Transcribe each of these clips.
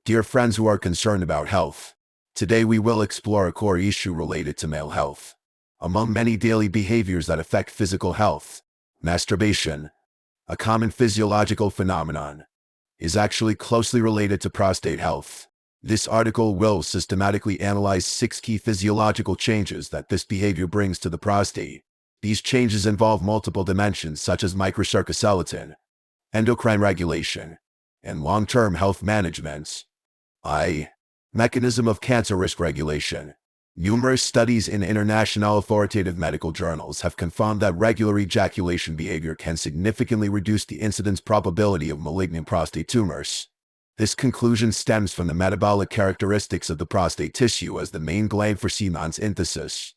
Dear friends who are concerned about health, today we will explore a core issue related to male health. Among many daily behaviors that affect physical health, masturbation, a common physiological phenomenon, is actually closely related to prostate health. This article will systematically analyze 6 key physiological changes that this behavior brings to the prostate. These changes involve multiple dimensions such as microcirculation, endocrine regulation, and long-term health management. Mechanism of cancer risk regulation. Numerous studies in international authoritative medical journals have confirmed that regular ejaculation behavior can significantly reduce the incidence probability of malignant prostate tumors. This conclusion stems from the metabolic characteristics of the prostate tissue as the main gland for semen synthesis.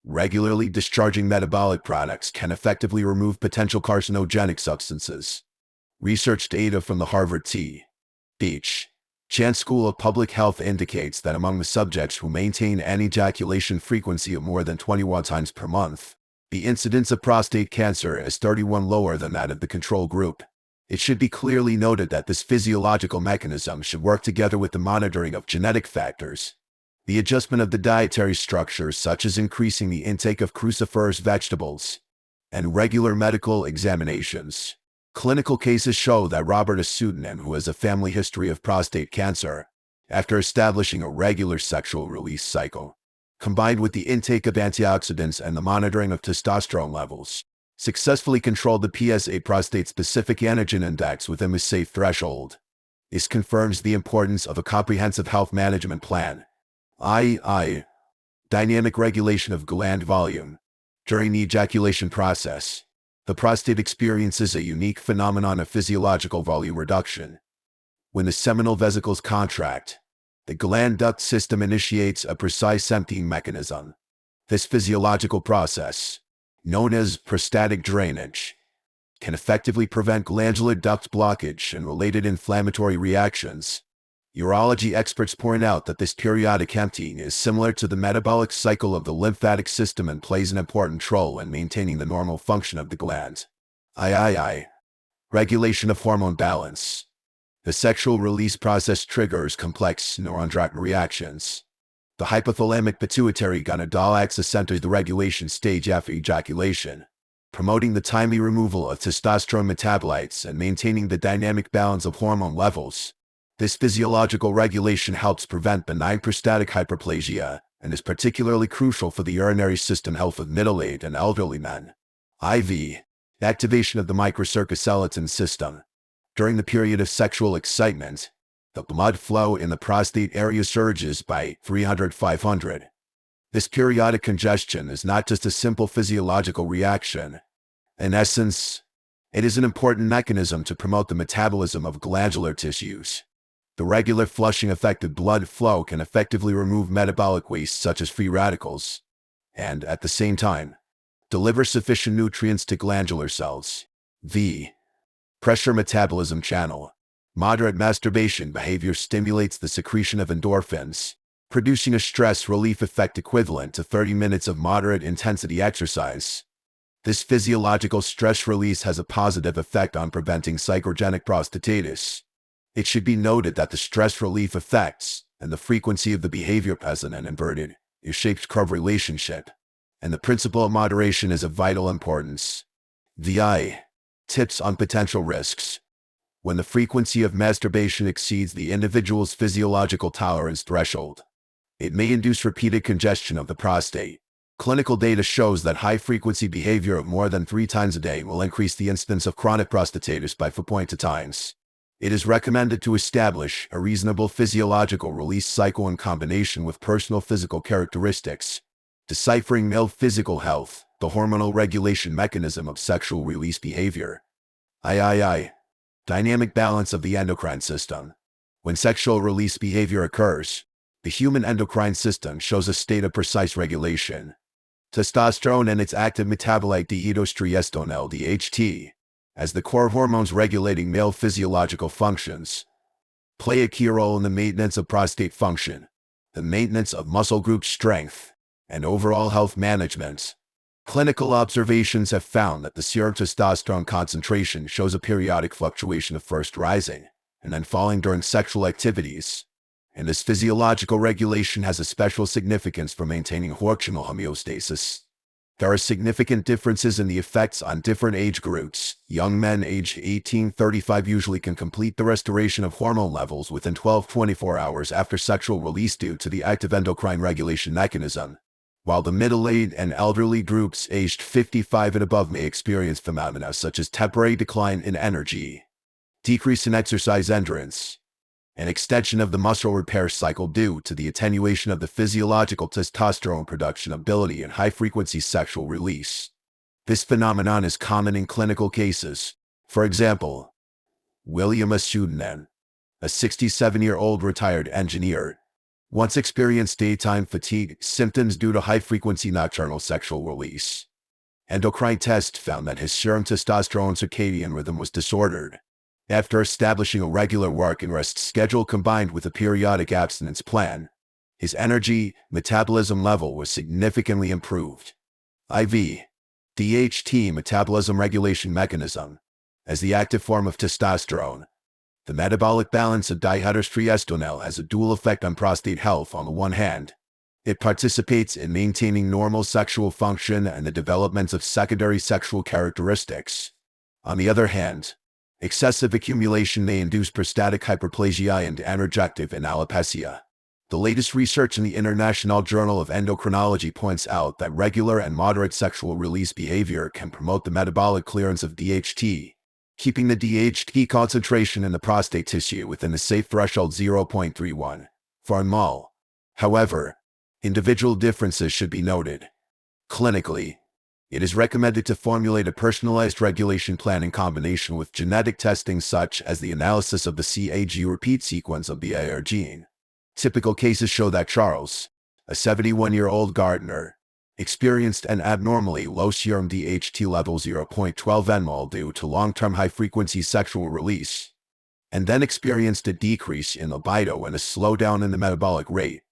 Regularly discharging metabolic products can effectively remove potential carcinogenic substances. Research data from the Harvard T.H. Chan School of Public Health indicates that among the subjects who maintain an ejaculation frequency of more than 21 times per month, the incidence of prostate cancer is 31 lower than that of the control group. It should be clearly noted that this physiological mechanism should work together with the monitoring of genetic factors, the adjustment of the dietary structures such as increasing the intake of cruciferous vegetables, and regular medical examinations. Clinical cases show that Robert, a pseudonym who has a family history of prostate cancer, after establishing a regular sexual release cycle, combined with the intake of antioxidants and the monitoring of testosterone levels, successfully controlled the PSA prostate-specific antigen index within a safe threshold. This confirms the importance of a comprehensive health management plan. Dynamic regulation of gland volume. During the ejaculation process, the prostate experiences a unique phenomenon of physiological volume reduction. When the seminal vesicles contract, the gland duct system initiates a precise emptying mechanism. This physiological process, known as prostatic drainage, can effectively prevent glandular duct blockage and related inflammatory reactions. Urology experts point out that this periodic emptying is similar to the metabolic cycle of the lymphatic system and plays an important role in maintaining the normal function of the gland. Regulation of hormone balance. The sexual release process triggers complex neuroendocrine reactions. The hypothalamic pituitary gonadal axis enters the regulation stage after ejaculation, promoting the timely removal of testosterone metabolites and maintaining the dynamic balance of hormone levels. This physiological regulation helps prevent benign prostatic hyperplasia and is particularly crucial for the urinary system health of middle-aged and elderly men. Activation of the microcirculation system. During the period of sexual excitement, the blood flow in the prostate area surges by 300-500. This periodic congestion is not just a simple physiological reaction. In essence, it is an important mechanism to promote the metabolism of glandular tissues. The regular flushing effective blood flow can effectively remove metabolic waste such as free radicals, and, at the same time, deliver sufficient nutrients to glandular cells. Pressure metabolism channel. Moderate masturbation behavior stimulates the secretion of endorphins, producing a stress relief effect equivalent to 30 minutes of moderate intensity exercise. This physiological stress release has a positive effect on preventing psychogenic prostatitis. It should be noted that the stress relief effects and the frequency of the behavior present an inverted, U-shaped curve relationship, and the principle of moderation is of vital importance. Tips on potential risks. When the frequency of masturbation exceeds the individual's physiological tolerance threshold, it may induce repeated congestion of the prostate. Clinical data shows that high-frequency behavior of more than 3 times a day will increase the incidence of chronic prostatitis by 4.2 times. It is recommended to establish a reasonable physiological release cycle in combination with personal physical characteristics. Deciphering male physical health, the hormonal regulation mechanism of sexual release behavior. Dynamic balance of the endocrine system. When sexual release behavior occurs, the human endocrine system shows a state of precise regulation. Testosterone and its active metabolite dihydroestradiol (DHT), as the core hormones regulating male physiological functions, play a key role in the maintenance of prostate function, the maintenance of muscle group strength, and overall health management. Clinical observations have found that the serum testosterone concentration shows a periodic fluctuation of first rising and then falling during sexual activities, and this physiological regulation has a special significance for maintaining hormonal homeostasis. There are significant differences in the effects on different age groups. Young men aged 18-35 usually can complete the restoration of hormone levels within 12-24 hours after sexual release due to the active endocrine regulation mechanism, while the middle-aged and elderly groups aged 55 and above may experience phenomena such as temporary decline in energy, decrease in exercise endurance, an extension of the muscle repair cycle due to the attenuation of the physiological testosterone production ability and high-frequency sexual release. This phenomenon is common in clinical cases. For example, William Asudanen, a 67-year-old retired engineer, once experienced daytime fatigue symptoms due to high-frequency nocturnal sexual release. Endocrine tests found that his serum testosterone circadian rhythm was disordered. After establishing a regular work and rest schedule combined with a periodic abstinence plan, his energy metabolism level was significantly improved. IV. DHT metabolism regulation mechanism. As the active form of testosterone, the metabolic balance of dihydroestradiol has a dual effect on prostate health. On the one hand, it participates in maintaining normal sexual function and the development of secondary sexual characteristics. On the other hand, excessive accumulation may induce prostatic hyperplasia and anergective alopecia. The latest research in the International Journal of Endocrinology points out that regular and moderate sexual release behavior can promote the metabolic clearance of DHT, keeping the DHT concentration in the prostate tissue within a safe threshold 0.31 for Hormonal. However, individual differences should be noted. Clinically, it is recommended to formulate a personalized regulation plan in combination with genetic testing such as the analysis of the CAG repeat sequence of the AR gene. Typical cases show that Charles, a 71-year-old gardener, experienced an abnormally low serum DHT level 0.12 nmol due to long-term high-frequency sexual release, and then experienced a decrease in libido and a slowdown in the metabolic rate.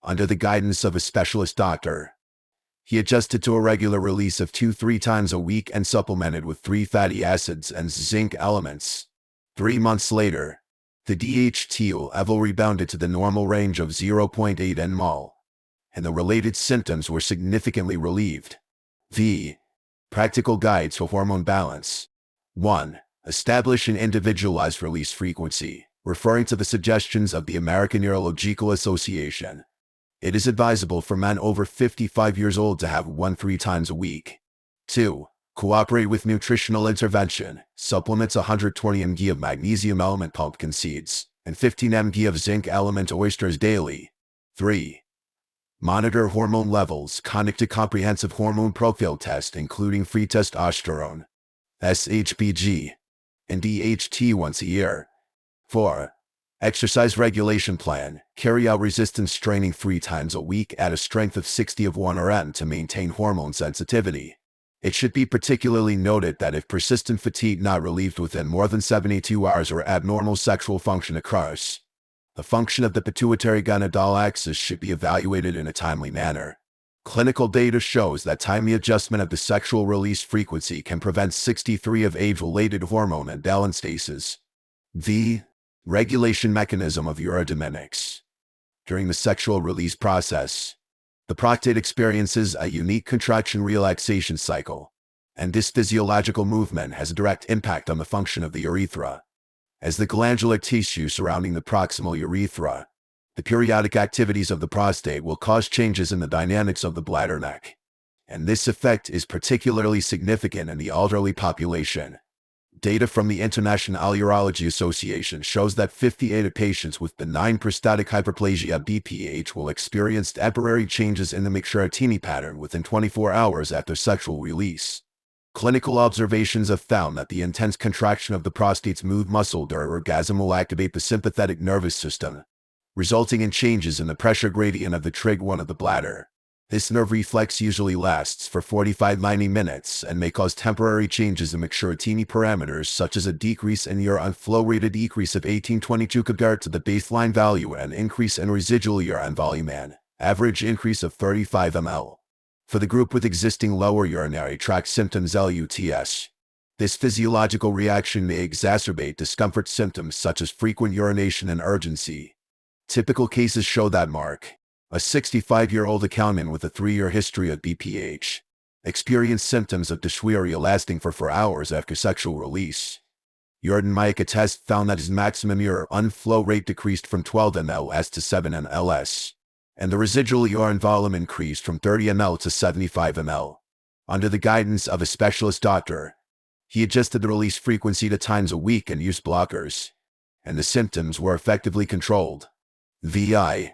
Under the guidance of a specialist doctor, he adjusted to a regular release of 2-3 times a week and supplemented with 3 fatty acids and zinc elements. 3 months later, the DHT level rebounded to the normal range of 0.8 nmol, and the related symptoms were significantly relieved. V. Practical Guides for Hormone Balance. 1. Establish an individualized release frequency, referring to the suggestions of the American Urological Association. It is advisable for men over 55 years old to have 1-3 times a week. 2. Cooperate with nutritional intervention. Supplements 120 mg of magnesium element pumpkin seeds and 15 mg of zinc element oysters daily. 3. Monitor hormone levels. Conduct a comprehensive hormone profile test including free testosterone, SHBG, and DHT once a year. 4. Exercise regulation plan. Carry out resistance training 3 times a week at a strength of 60 of 1 RM to maintain hormone sensitivity. It should be particularly noted that if persistent fatigue not relieved within more than 72 hours or abnormal sexual function occurs, the function of the pituitary gonadal axis should be evaluated in a timely manner. Clinical data shows that timely adjustment of the sexual release frequency can prevent 63 of age-related hormone imbalances. V. Regulation mechanism of urodynamics. During the sexual release process, the prostate experiences a unique contraction-relaxation cycle, and this physiological movement has a direct impact on the function of the urethra. As the glandular tissue surrounding the proximal urethra, the periodic activities of the prostate will cause changes in the dynamics of the bladder neck, and this effect is particularly significant in the elderly population. Data from the International Urology Association shows that 58 patients with benign prostatic hyperplasia BPH will experience temporary changes in the microcirculation pattern within 24 hours after sexual release. Clinical observations have found that the intense contraction of the prostate's smooth muscle during orgasm will activate the sympathetic nervous system, resulting in changes in the pressure gradient of the trig1 of the bladder. This nerve reflex usually lasts for 45-90 minutes and may cause temporary changes in microcirculation parameters such as a decrease in urine flow rate, a decrease of 18-22 compared to the baseline value, and an increase in residual urine volume and average increase of 35 ml. For the group with existing lower urinary tract symptoms LUTS, this physiological reaction may exacerbate discomfort symptoms such as frequent urination and urgency. Typical cases show that Mark, a 65-year-old accountant with a 3-year history of BPH, experienced symptoms of dysuria lasting for 4 hours after sexual release. Urine Mica test found that his maximum urine flow rate decreased from 12 ml to 7 ml, and the residual urine volume increased from 30 ml to 75 ml. Under the guidance of a specialist doctor, he adjusted the release frequency to times a week and used blockers, and the symptoms were effectively controlled. VI.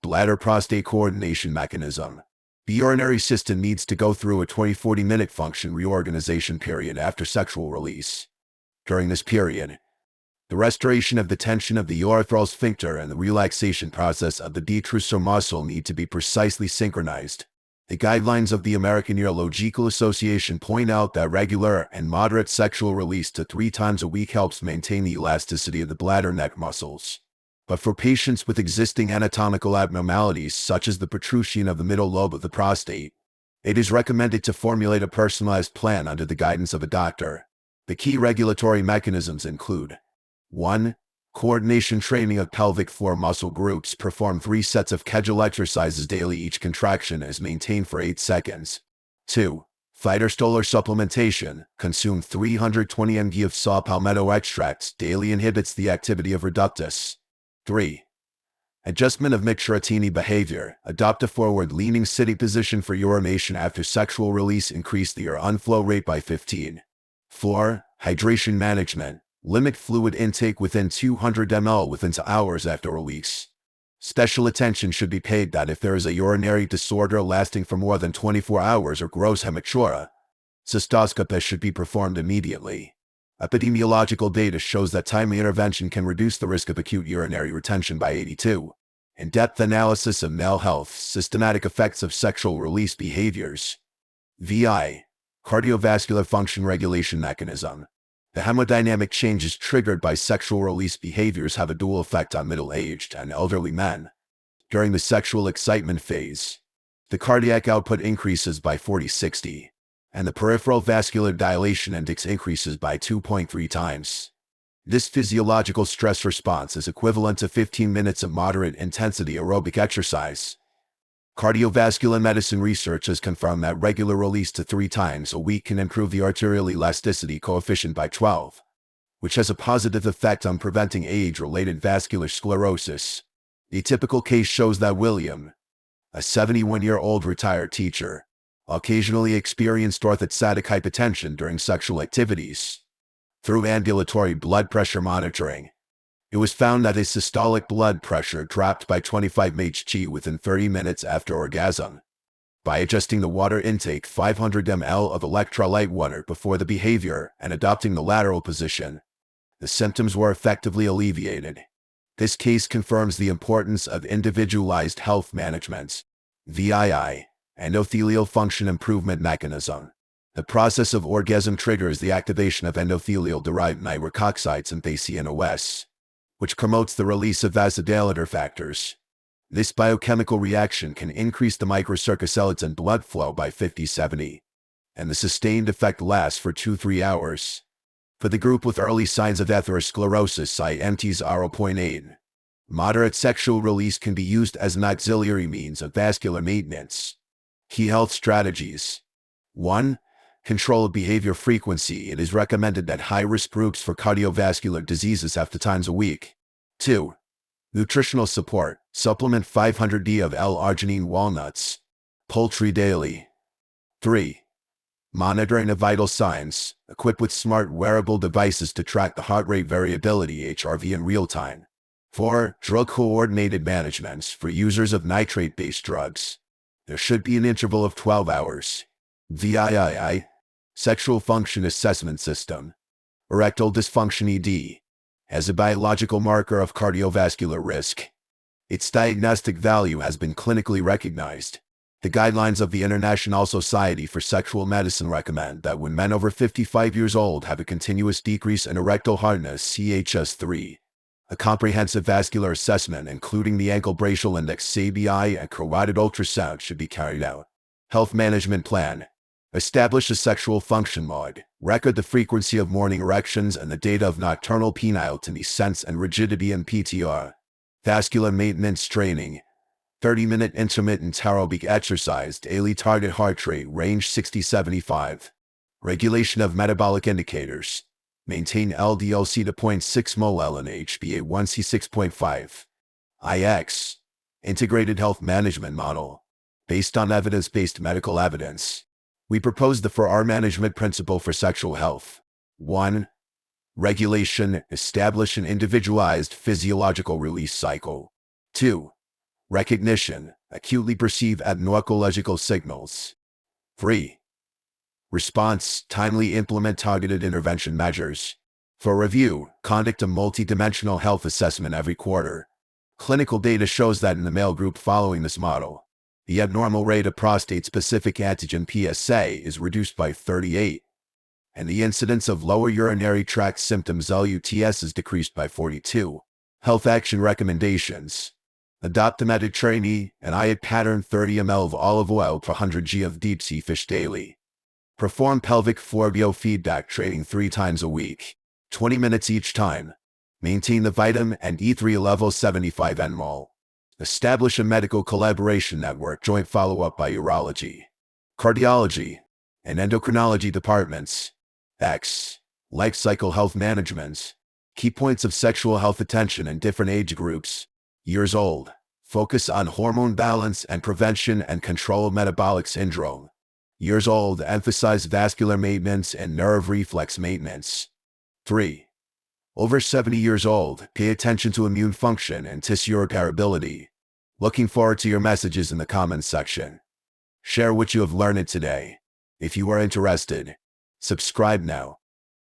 Bladder-prostate coordination mechanism. The urinary system needs to go through a 20-40-minute function reorganization period after sexual release. During this period, the restoration of the tension of the urethral sphincter and the relaxation process of the detrusor muscle need to be precisely synchronized. The guidelines of the American Urological Association point out that regular and moderate sexual release to 3 times a week helps maintain the elasticity of the bladder neck muscles. But for patients with existing anatomical abnormalities such as the protrusion of the middle lobe of the prostate, it is recommended to formulate a personalized plan under the guidance of a doctor. The key regulatory mechanisms include 1. Coordination training of pelvic floor muscle groups. Perform 3 sets of Kegel exercises daily. Each contraction is maintained for 8 seconds. 2. Phytostolar supplementation. Consume 320 mg of saw palmetto extracts daily. Inhibits the activity of reductus. 3. Adjustment of microcirculatory behavior. Adopt a forward-leaning sitting position for urination after sexual release. Increase the urine flow rate by 15. 4. Hydration management. Limit fluid intake within 200 ml within 2 hours after release. Special attention should be paid that if there is a urinary disorder lasting for more than 24 hours or gross hematuria, cystoscopy should be performed immediately. Epidemiological data shows that timely intervention can reduce the risk of acute urinary retention by 82. In-depth analysis of male health, systematic effects of sexual release behaviors. VI. Cardiovascular function regulation mechanism. The hemodynamic changes triggered by sexual release behaviors have a dual effect on middle-aged and elderly men. During the sexual excitement phase, the cardiac output increases by 40-60, and the peripheral vascular dilation index increases by 2.3 times. This physiological stress response is equivalent to 15 minutes of moderate-intensity aerobic exercise. Cardiovascular medicine research has confirmed that regular release to 3 times a week can improve the arterial elasticity coefficient by 12, which has a positive effect on preventing age-related vascular sclerosis. The typical case shows that William, a 71-year-old retired teacher, occasionally experienced orthostatic hypotension during sexual activities. Through ambulatory blood pressure monitoring, it was found that his systolic blood pressure dropped by 25 Hg within 30 minutes after orgasm. By adjusting the water intake 500 ml of electrolyte water before the behavior and adopting the lateral position, the symptoms were effectively alleviated. This case confirms the importance of individualized health management. VII. Endothelial function improvement mechanism. The process of orgasm triggers the activation of endothelial-derived nitric oxides and PCNOS, which promotes the release of vasodilator factors. This biochemical reaction can increase the microcirculation blood flow by 50-70, and the sustained effect lasts for 2-3 hours. For the group with early signs of atherosclerosis, IMT 0.8. Moderate sexual release can be used as an auxiliary means of vascular maintenance. Key health strategies. 1. Control of behavior frequency. It is recommended that high-risk groups for cardiovascular diseases have 2 times a week. 2. Nutritional support. Supplement 500 d of L-arginine walnuts, poultry daily. 3. Monitoring of vital signs. Equipped with smart wearable devices to track the heart rate variability (HRV) in real time. 4. Drug coordinated management. For users of nitrate-based drugs, there should be an interval of 12 hours. VII. Sexual function assessment system. Erectile dysfunction (ED) as a biological marker of cardiovascular risk. Its diagnostic value has been clinically recognized. The guidelines of the International Society for Sexual Medicine recommend that when men over 55 years old have a continuous decrease in erectile hardness (CHS3), a comprehensive vascular assessment including the ankle brachial index (ABI) and carotid ultrasound should be carried out. Health management plan. Establish a sexual function log. Record the frequency of morning erections and the data of nocturnal penile dehiscence and rigidity in PTR. Vascular maintenance training. 30-minute intermittent aerobic exercise, daily target heart rate range 60-75. Regulation of metabolic indicators. Maintain LDL-C to 0.6 mol and HbA1c 6.5. IX. Integrated Health Management Model. Based on evidence-based medical evidence, we propose the 4R management principle for sexual health. 1. Regulation. Establish an individualized physiological release cycle. 2. Recognition. Acutely perceive abnormological signals. 3. Response. Timely implement targeted intervention measures. For review, conduct a multidimensional health assessment every quarter. Clinical data shows that in the male group following this model, the abnormal rate of prostate-specific antigen PSA is reduced by 38, and the incidence of lower urinary tract symptoms LUTS is decreased by 42. Health action recommendations. Adopt the Mediterranean and diet pattern: 30 ml of olive oil per 100 g of deep sea fish daily. Perform pelvic floor biofeedback training 3 times a week, 20 minutes each time. Maintain the vitamin and D3 level 75 nmol. Establish a medical collaboration network joint follow-up by urology, cardiology, and endocrinology departments. X. Life cycle health management. Key points of sexual health attention in different age groups. Years old. Focus on hormone balance and prevention and control of metabolic syndrome. Years old, emphasize vascular maintenance and nerve reflex maintenance. 3. Over 70 years old, pay attention to immune function and tissue repairability. Looking forward to your messages in the comments section. Share what you have learned today. If you are interested, subscribe now.